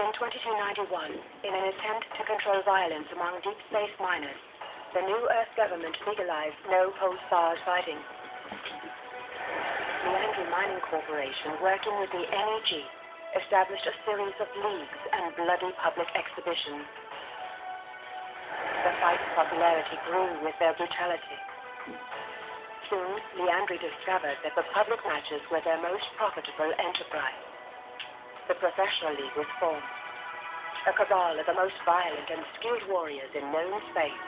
In 2291, in an attempt to control violence among deep space miners, the New Earth government legalized no-holds-barred fighting. Liandry Mining Corporation, working with the NEG, established a series of leagues and bloody public exhibitions. The fight's popularity grew with their brutality. Soon, Liandry discovered that the public matches were their most profitable enterprise. The professional league was formed. A cabal of the most violent and skilled warriors in known space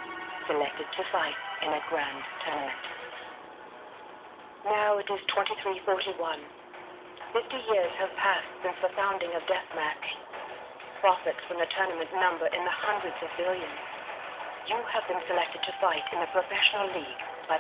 selected to fight in a grand tournament. Now it is 2341. 50 years have passed since the founding of Deathmatch. Profits from the tournament number in the hundreds of billions. You have been selected to fight in a professional league, but